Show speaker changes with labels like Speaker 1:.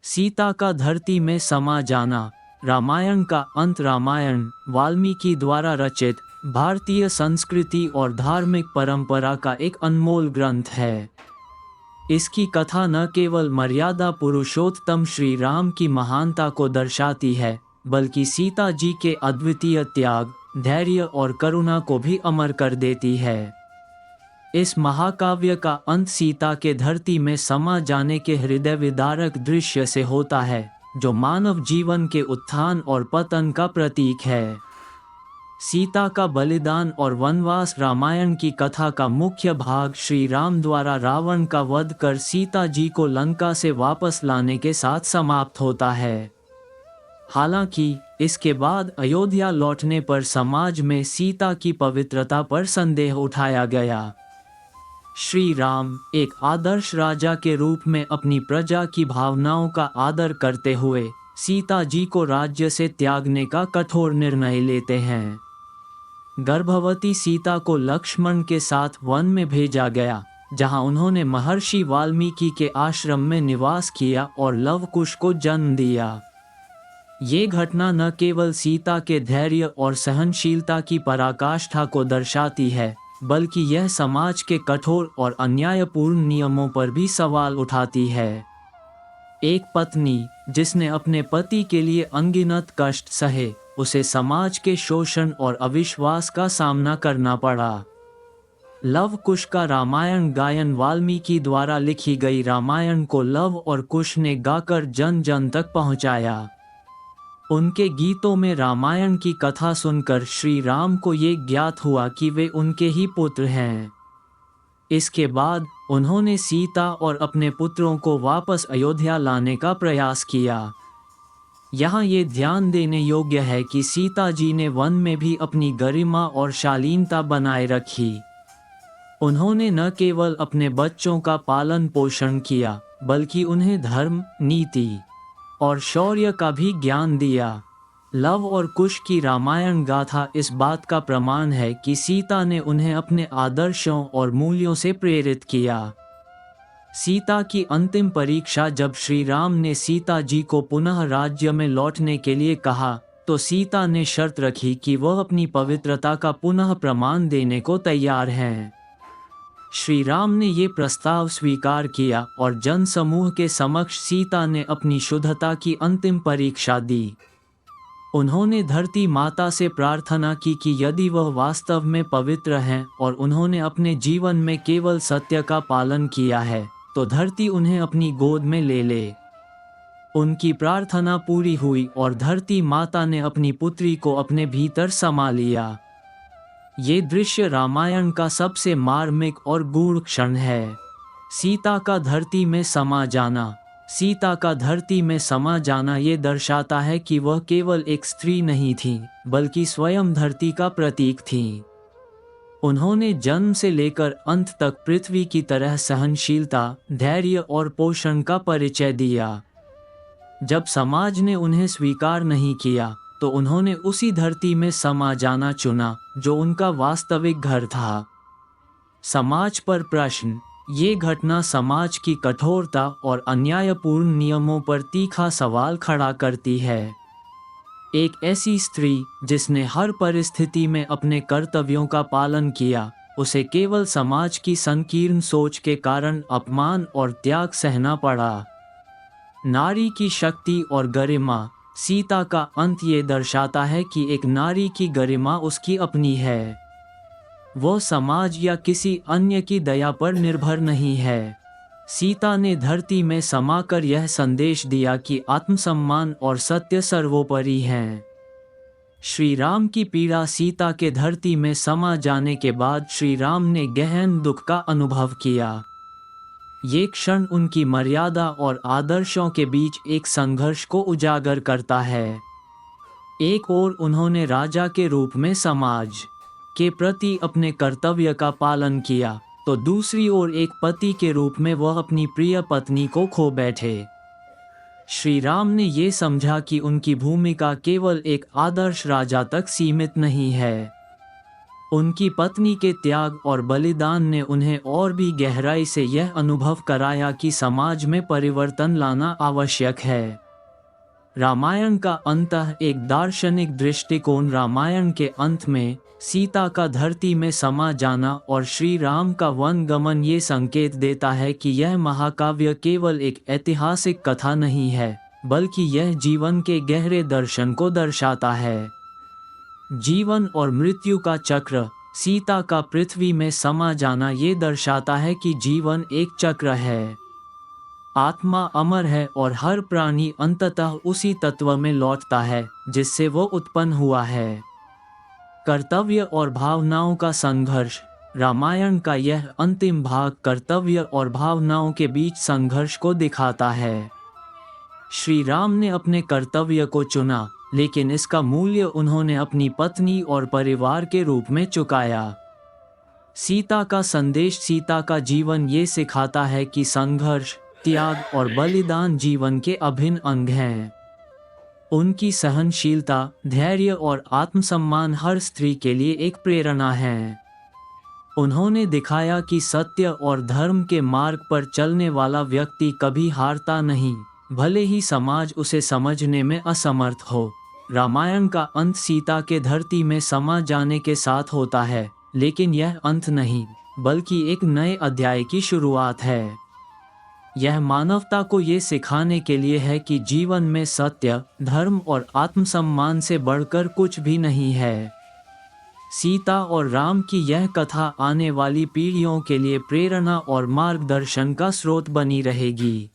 Speaker 1: सीता का धरती में समा जाना। रामायण का अंत रामायण वाल्मीकि द्वारा रचित भारतीय संस्कृति और धार्मिक परंपरा का एक अनमोल ग्रंथ है। इसकी कथा न केवल मर्यादा पुरुषोत्तम श्री राम की महानता को दर्शाती है, बल्कि सीता जी के अद्वितीय त्याग, धैर्य और करुणा को भी अमर कर देती है। इस महाकाव्य का अंत सीता के धरती में समा जाने के हृदय विदारक दृश्य से होता है, जो मानव जीवन के उत्थान और पतन का प्रतीक है। सीता का बलिदान और वनवास रामायण की कथा का मुख्य भाग श्री राम द्वारा रावण का वध कर सीता जी को लंका से वापस लाने के साथ समाप्त होता है। हालांकि इसके बाद अयोध्या लौटने पर समाज में सीता की पवित्रता पर संदेह उठाया गया। श्री राम एक आदर्श राजा के रूप में अपनी प्रजा की भावनाओं का आदर करते हुए सीता जी को राज्य से त्यागने का कठोर निर्णय लेते हैं। गर्भवती सीता को लक्ष्मण के साथ वन में भेजा गया, जहां उन्होंने महर्षि वाल्मीकि के आश्रम में निवास किया और लवकुश को जन्म दिया। ये घटना न केवल सीता के धैर्य और सहनशीलता की पराकाष्ठा को दर्शाती है, बल्कि यह समाज के कठोर और अन्यायपूर्ण नियमों पर भी सवाल उठाती है। एक पत्नी जिसने अपने पति के लिए अनगिनत कष्ट सहे, उसे समाज के शोषण और अविश्वास का सामना करना पड़ा। लव कुश का रामायण गायन वाल्मीकि द्वारा लिखी गई रामायण को लव और कुश ने गाकर जन जन तक पहुंचाया। उनके गीतों में रामायण की कथा सुनकर श्री राम को ये ज्ञात हुआ कि वे उनके ही पुत्र हैं। इसके बाद उन्होंने सीता और अपने पुत्रों को वापस अयोध्या लाने का प्रयास किया। यहाँ ये ध्यान देने योग्य है कि सीता जी ने वन में भी अपनी गरिमा और शालीनता बनाए रखी। उन्होंने न केवल अपने बच्चों का पालन पोषण किया, बल्कि उन्हें धर्म, नीति और शौर्य का भी ज्ञान दिया। लव और कुश की रामायण गाथा इस बात का प्रमाण है कि सीता ने उन्हें अपने आदर्शों और मूल्यों से प्रेरित किया। सीता की अंतिम परीक्षा जब श्री राम ने सीता जी को पुनः राज्य में लौटने के लिए कहा, तो सीता ने शर्त रखी कि वह अपनी पवित्रता का पुनः प्रमाण देने को तैयार हैं। श्री राम ने ये प्रस्ताव स्वीकार किया और जनसमूह के समक्ष सीता ने अपनी शुद्धता की अंतिम परीक्षा दी। उन्होंने धरती माता से प्रार्थना की कि यदि वह वास्तव में पवित्र हैं और उन्होंने अपने जीवन में केवल सत्य का पालन किया है, तो धरती उन्हें अपनी गोद में ले ले। उनकी प्रार्थना पूरी हुई और धरती माता ने अपनी पुत्री को अपने भीतर समा लिया। ये दृश्य रामायण का सबसे मार्मिक और गूढ़ क्षण है। सीता का धरती में समा जाना। सीता का धरती में समा जाना ये दर्शाता है कि वह केवल एक स्त्री नहीं थी, बल्कि स्वयं धरती का प्रतीक थी। उन्होंने जन्म से लेकर अंत तक पृथ्वी की तरह सहनशीलता, धैर्य और पोषण का परिचय दिया। जब समाज ने उन्हें स्वीकार नहीं किया, तो उन्होंने उसी धरती में समा जाना चुना जो उनका वास्तविक घर था। समाज पर प्रश्न। ये घटना समाज की कठोरता और अन्यायपूर्ण नियमों पर तीखा सवाल खड़ा करती है। एक ऐसी स्त्री जिसने हर परिस्थिति में अपने कर्तव्यों का पालन किया, उसे केवल समाज की संकीर्ण सोच के कारण अपमान और त्याग सहना पड़ा। नारी की शक्ति और गरिमा। सीता का अंत ये दर्शाता है कि एक नारी की गरिमा उसकी अपनी है। वह समाज या किसी अन्य की दया पर निर्भर नहीं है। सीता ने धरती में समाकर यह संदेश दिया कि आत्मसम्मान और सत्य सर्वोपरि हैं। श्री राम की पीड़ा। सीता के धरती में समा जाने के बाद श्री राम ने गहन दुख का अनुभव किया। ये क्षण उनकी मर्यादा और आदर्शों के बीच एक संघर्ष को उजागर करता है। एक ओर उन्होंने राजा के रूप में समाज के प्रति अपने कर्तव्य का पालन किया, तो दूसरी ओर एक पति के रूप में वह अपनी प्रिय पत्नी को खो बैठे। श्री राम ने ये समझा कि उनकी भूमिका केवल एक आदर्श राजा तक सीमित नहीं है। उनकी पत्नी के त्याग और बलिदान ने उन्हें और भी गहराई से यह अनुभव कराया कि समाज में परिवर्तन लाना आवश्यक है। रामायण का अंततः एक दार्शनिक दृष्टिकोण। रामायण के अंत में सीता का धरती में समा जाना और श्री राम का वन गमन ये संकेत देता है कि यह महाकाव्य केवल एक ऐतिहासिक कथा नहीं है, बल्कि यह जीवन के गहरे दर्शन को दर्शाता है। जीवन और मृत्यु का चक्र, सीता का पृथ्वी में समा जाना ये दर्शाता है कि जीवन एक चक्र है। आत्मा अमर है और हर प्राणी अंततः उसी तत्व में लौटता है जिससे वो उत्पन्न हुआ है। कर्तव्य और भावनाओं का संघर्ष। रामायण का यह अंतिम भाग कर्तव्य और भावनाओं के बीच संघर्ष को दिखाता है। श्री राम ने अपने कर्तव्य को चुना, लेकिन इसका मूल्य उन्होंने अपनी पत्नी और परिवार के रूप में चुकाया। सीता का संदेश। सीता का जीवन ये सिखाता है कि संघर्ष, त्याग और बलिदान जीवन के अभिन्न अंग हैं। उनकी सहनशीलता, धैर्य और आत्मसम्मान हर स्त्री के लिए एक प्रेरणा है। उन्होंने दिखाया कि सत्य और धर्म के मार्ग पर चलने वाला व्यक्ति कभी हारता नहीं, भले ही समाज उसे समझने में असमर्थ हो। रामायण का अंत सीता के धरती में समा जाने के साथ होता है, लेकिन यह अंत नहीं, बल्कि एक नए अध्याय की शुरुआत है। यह मानवता को ये सिखाने के लिए है कि जीवन में सत्य, धर्म और आत्मसम्मान से बढ़कर कुछ भी नहीं है। सीता और राम की यह कथा आने वाली पीढ़ियों के लिए प्रेरणा और मार्गदर्शन का स्रोत बनी रहेगी।